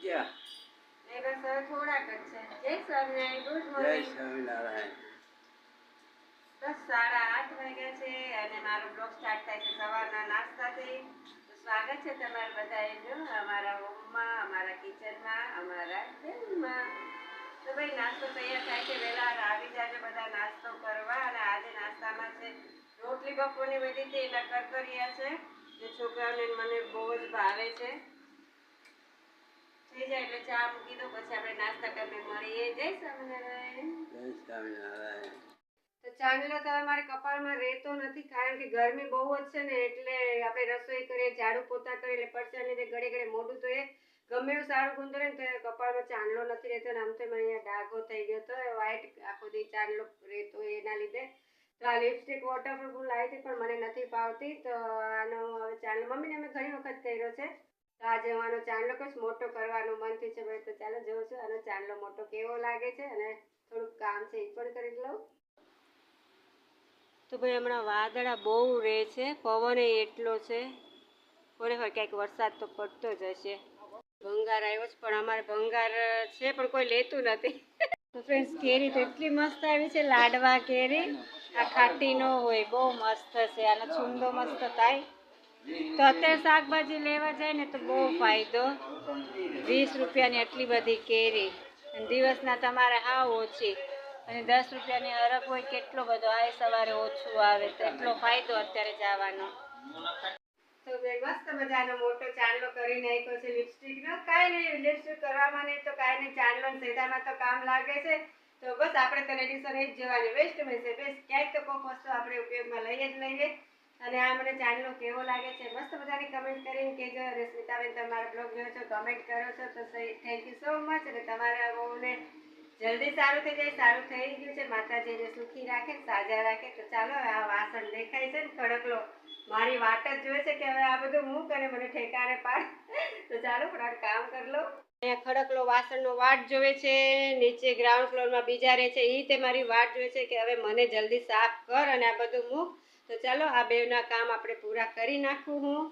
ક્યાં એ બસ હવે થોડાક જ છે. જય સ્વામિનારાયણ, ગુડ જય મોર્નિંગ. સ્વામિનારાયણ. 10:30 વાગ્યા છે અને મારો બ્લોગ સ્ટાર્ટ થાય છે સવારના નાસ્તાથી. તો સ્વાગત છે તમારા બધાનું અમારા હોમમાં, અમારા કિચનમાં, અમારા ઘરમાં. તો ભાઈ નાસ્તો તૈયાર થાય છે, વહેલા આવી જાજો બધા નાસ્તો કરવા. અને આજે નાસ્તામાં છે રોટલી બપોરની બધી હતી એના કરકરિયા છે, જે છોકરાઓને મને બહુ જ ભાવે છે. થઈ જાય એટલે ચા મૂકી દો, પછી આપણે નાસ્તા કરીને મળીએ. જય સ્વામિનારાયણ. જય સ્વામિનારાયણ. તો ચાંદલો તો અમારે કપાળમાં રહેતો નથી, કારણ કે ગરમી બહુ જ છે ને, એટલે આપણે રસોઈ કરીએ, ઝાડુ પોતા કરીએ એટલે પરસેને લીધે ઘડે ઘડે મોઢું તો એ ગમે એવું સારું ગુંદરે ને તો કપાળમાં ચાંદલો નથી રહેતો. ને આમ તો મને અહીંયા ડાઘો થઈ ગયો હતો, વ્હાઈટ આખો દી ચાંદલો રહેતો એના લીધે. તો આ લિપસ્ટિક વોટરપ્રૂફ લાવી હતી પણ મને નથી ફાવતી, તો આનો હવે ચાંદલો મમ્મીને અમે ઘણી વખત કર્યો છે. તો આજે હું આનો ચાંદલો કશ મોટો કરવાનું મન થયું છે ભાઈ. તો ચાલો જોઉં છું આનો ચાંદલો મોટો કેવો લાગે છે, અને થોડુંક કામ છે એ પણ કરી લઉં. તો ભાઈ હમણાં વાદળા બહુ રહે છે, પવન એટલો છે, કોને ખબર ક્યાંક વરસાદ તો પડતો જ હશે. ભંગાર આવ્યો છે પણ અમારે ભંગાર છે પણ કોઈ લેતું નથી. તો ફ્રેન્ડ્સ કેરી તો એટલી મસ્ત આવી છે, લાડવા કેરી. આ ખાટી ન હોય, બહુ મસ્ત છે, આનો છુંદો મસ્ત થાય. તો અત્યારે શાકભાજી લેવા જાય ને તો બહુ ફાયદો. 20 રૂપિયાની આટલી બધી કેરી, અને દિવસના તમારે હાવ ઓછી. અને 10 રૂપિયાની હરખ હોય, કેટલો બધો આ સવારે ઓછું આવે, તો એટલો ફાયદો અત્યારે જવાનો. તો મસ્ત મજાનો મોટો ચાંદલો કરી નાખ્યો છે લિપસ્ટિકનો. કાંઈ નહીં, લિપસ્ટિક કરવામાં નહીં તો કાંઈ નહીં, ચાંદલો સેધામાં તો કામ લાગે છે. તો બસ આપણે તો લેડીસોને જ જવાની, વેસ્ટ મેસે બેસ્ટ. ક્યાંક તો કોઈક વસ્તુ આપણે ઉપયોગમાં લઈએ જ લઈએ. અને આ મને ચાંદલો કેવો લાગે છે મસ્ત બધાની કમેન્ટ કરીને કહેજો. રશ્મિતાબેન તમારો બ્લોગ જોયો છો, કમેન્ટ કરો છો તો થેન્ક યુ સો મચ. અને તમારા બહુને જલ્દી સારું થઈ જાય, સારું થઈ ગયું છે, માતાજીને સુખી રાખે, સાજા રાખે. તો ચાલો આ વાસણ દેખાય છે ને ખડકલો, મારી વાટ જ જોવે છે કે હવે આ બધું મૂક અને મને ઠેકાણે પાડ. તો ચાલો ફટાફટ કામ કરી લો. અહીંયા ખડકલો વાસણનો વાટ જોવે છે, નીચે ગ્રાઉન્ડ ફ્લોરમાં બીજા રહે છે, એ તે મારી વાટ જોવે છે કે હવે મને જલ્દી સાફ કર અને આ બધું મૂક. તો ચાલો આ બેના કામ આપણે પૂરા કરી નાખું હું.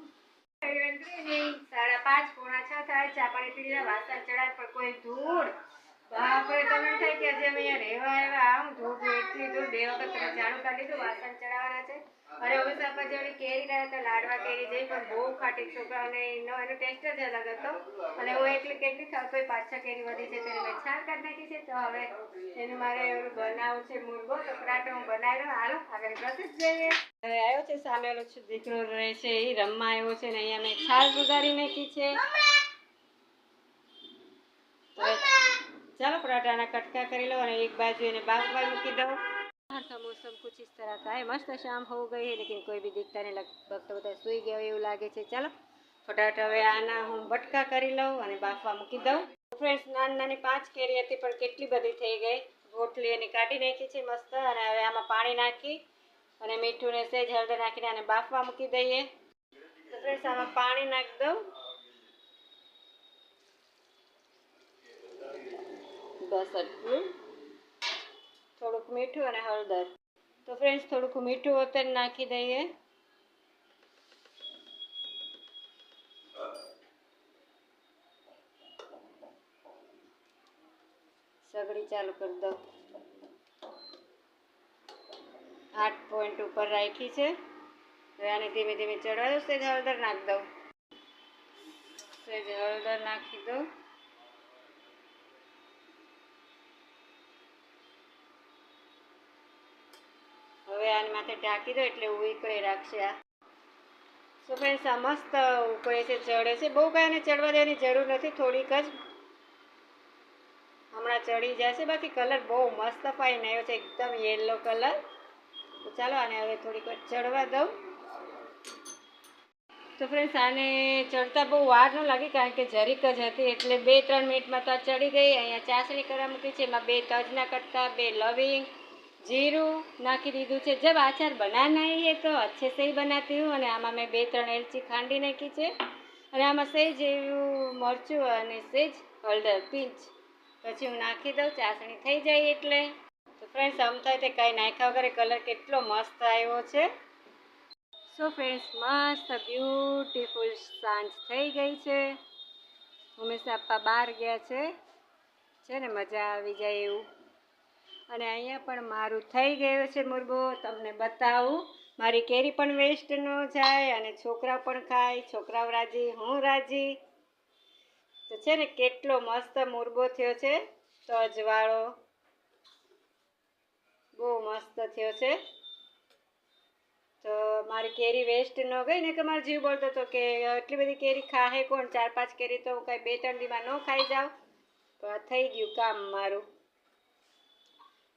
5:30 પોણા 6 થાય, ચા પાણી પી લીધા, વાસણ ચડાય પણ કોઈ ધૂળ. બાપરે, તમે થાય કે આજે અમે અહીંયા રહેવા આવ્યા, આમ ધૂળ એટલી ધૂળ. 2 વખત તમે ઝાડુ કાઢી દીધું, વાસણ ચડાવવાના છે. અને હવે સાપા જેવડી કેરી રહ્યા હતા, લાડવા કેરી જઈ પણ બહુ ખાટી, છોકરાઓને એનો ટેસ્ટ જ અલગ હતો. અને હું એકલી કેટલી ખાવ તો 5-6 કેરી વધી છે, તેને મેં છાલ કાઢી નાખી છે. તો હવે એનું મારે બનાવવું છે મુરગો, તો પરાઠો હું બનાવી લઉં. હાલો આગળ પ્રોસેસ જોઈએ. હવે આવ્યો છે સામે ઓલો દીકરો રહે છે, એ રમવા આવ્યો છે ને અહીંયા મેં છાલ સુધારી નાખી છે. ચાલો पराठा कटका कर लो और एक बाजू इन्हें बाफवा मूकी दो। बाहर का मौसम कुछ इस तरह का है, मस्त शाम हो गई है लेकिन कोई भी दिखता नहीं, लगभग तो બધા સુઈ ગયા એવું લાગે છે. ચાલો ફટાફટ હવે આના હું બટકા કરી લઉં અને બાફવા મૂકી દઉં. ફ્રેન્ડ્સ નાની નાની 5 કેરી હતી પણ કેટલી બધી થઈ ગઈ. રોટલી એની કાઢી નાખી છે મસ્ત, અને હવે આમાં પાણી નાખી અને મીઠું ને સેજ હળદર નાખીને આને બાફવા મૂકી દઈએ. તો ફ્રેન્ડ્સ આમાં પાણી નાખી દઉં, બસ એટલું, થોડુંક મીઠું અને હળદર. તો ફ્રેન્ડ્સ થોડુંક મીઠું અત્યારે નાખી દઈએ. સગડી ચાલુ કરી દઉં. 8 પોઈન્ટ ઉપર રાખી છે. હવે આને ધીમે ધીમે ચડવા દઉં. સેજ હળદર નાખી દઉં, સેજ હળદર નાખી દઉં. હવે આની માથે ઢાંકી દો એટલે ઉકળે રાખશે. આ સો ફ્રેન્ડ્સ આ મસ્ત ઉકળે છે, ચડે છે. બહુ કાંઈ એને ચડવા દેવાની જરૂર નથી, થોડીક જ, હમણાં ચડી જશે. બાકી કલર બહુ મસ્ત ફાઇન આવ્યો છે, એકદમ યેલો કલર. તો ચાલો આને હવે થોડીક વાર ચડવા દઉં. તો ફ્રેન્ડ્સ આને ચડતા બહુ વાર ન લાગી, કારણ કે જરીક જ હતી એટલે 2-3 મિનિટમાં તો આ ચડી ગઈ. અહીંયા ચાસણી કરવા મૂકી છે, એમાં 2 તજના કટકા, 2 લવિંગ, जीरू नाखी दीधु है। जब आचार बनाना है तो अच्छे से ही बनाती हूँ। और आमा मैं 2-3 एलची खांडी नाखी है और आमा सेज मरचू और सेज हळदर पींच पछी हूँ नाखी दऊँ, चासणी थई जाए एटले। तो फ्रेंड्स आम थाय ते कांई नाख्या वगर कलर केटलो मस्त आव्यो छे। सो फ्रेंड्स मस्त ब्यूटीफुल सांज थई गई है। હંમેશા પપ્પા બહાર ગયા છે ને મજા આવી જાય એવું. અને અહીંયા પણ મારું થઈ ગયું છે મુરબો, તમને બતાવું. મારી કેરી પણ વેસ્ટ ન જાય અને છોકરા પણ ખાય, છોકરાઓ રાજી, હું રાજી. તો છે ને કેટલો મસ્ત મુરબો થયો છે, તજવાળો, બહુ મસ્ત થયો છે. તો મારી કેરી વેસ્ટ ન ગઈ ને, કે મારો જીવ બોલતો હતો કે એટલી બધી કેરી ખાહે કોણ, 4-5 કેરી તો હું કાંઈ 2-3 દીમાં ન ખાઈ જાઉં. તો થઈ ગયું કામ મારું.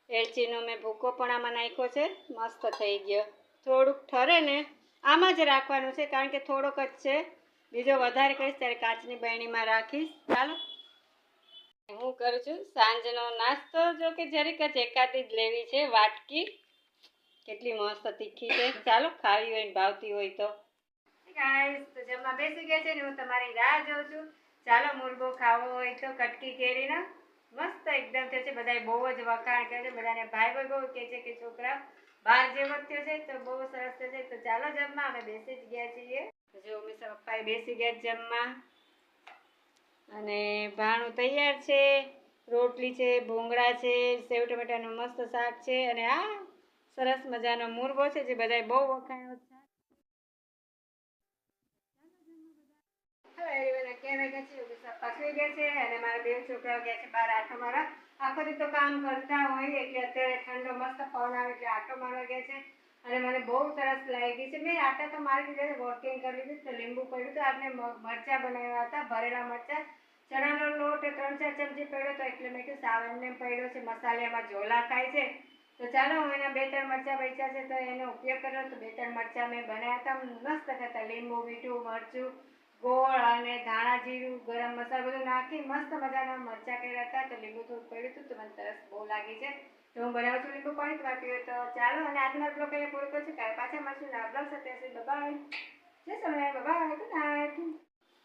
એલચીનો મેં ભૂકો પણ આમાં નાખ્યો છે, મસ્ત થઈ ગયો. થોડુંક ઠરે ને આમાં જ રાખવાનું છે, કારણ કે થોડોક જ છે. બીજો વધારે કરીશ ત્યારે કાચની બરણીમાં રાખીશ. ચાલો હું કરું છું સાંજનો નાસ્તો. જો કે જરીક જ એકાદી જ લેવી છે વાટકી. કેટલી મસ્ત તીખી છે. ચાલો ખાવી હોય ને ભાવતી હોય તો. ગાઈસ તો જમવા બેસી ગયા છે ને હું તમારી રાહ જોઉં છું. ચાલો મુરબો ખાવો હોય તો કટકી કેરીનો મસ્ત એકદમ થયો છે. બધાએ બહુ જ વખાણ કરે છે, બધાને ભાઈ બહુ કહે છે કે છોકરા બહાર જેવો થયો છે, તો બહુ સરસ થયો છે. તો ચાલો જમવા, અમે બેસી જ ગયા છીએ. જો મિસ્ટર પપ્પાએ બેસી ગયા જમવા અને ભાણું તૈયાર છે. રોટલી છે, ભૂંગળા છે, સેવ ટમેટાનું મસ્ત શાક છે અને આ સરસ મજાનો મુરબો છે જે બધાએ બહુ વખાણ્યો છે. અને મારા બે છોકરાઓ ગયા છે બહાર આટો મારવા. આખો દી તો કામ કરતા હોય એટલે અત્યારે ઠંડો મસ્ત પવન આવે એટલે આટો મારવા ગયા છે. અને મને બહુ સરસ લાગી છે. મેં આટા તો મારી દીધા, વોટિંગ કરી લીધું, તો લીંબુ પડ્યું તો આપણે મરચાં બનાવ્યા હતા, ભરેલા મરચાં. ચણાનો લોટ 3-4 ચમચી પડ્યો તો એટલે મેં કીધું સાવ એમને પડ્યો છે, મસાલામાં ઝોલા ખાય છે. તો ચાલો હું એના 2-3 મરચાં બચ્યા છે તો એનો ઉપયોગ કર્યો. તો 2-3 મરચાં મેં બનાવ્યા હતા, મસ્ત થતા. લીંબુ, મીઠું, મરચું, ગોળ અને ધાણા જીરું, ગરમ મસાલો બધું નાખી મસ્ત મજાના મરચાં કર્યા હતા. તો લીંબુ થોડું પડ્યું હતું તો મને તરસ બહુ લાગી છે, તો હું બનાવું છું લીંબુ પાણી. બાકી હોય તો ચાલો. અને આજનો બ્લોગ અહીંયા પૂરો કરું છું. કાલે પાછા મળશું નવા બ્લોગ સાથે. બાય, જય સ્વામિનારાયણ, બાય, ગુડ નાઇટ.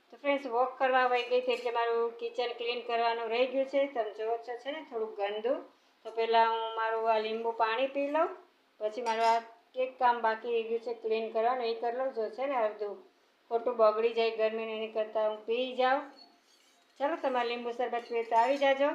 તો ફ્રેન્ડ્સ વોક કરવા વહી ગઈ હતી એટલે મારું કિચન ક્લીન કરવાનું રહી ગયું છે. તમે જોવો છો છે ને થોડુંક ગંદુ. તો પહેલાં હું મારું આ લીંબુ પાણી પી લઉં, પછી મારું આ એક કામ બાકી રહી ગયું છે ક્લીન કરવાનું, એ કરી લઉં. જો છે ને અડધું ખોટું બગડી જાય ગરમીને, એની કરતાં હું પી જાઉં. ચાલો તમારે લીંબુ શરબત પીએ તો આવી જાજો.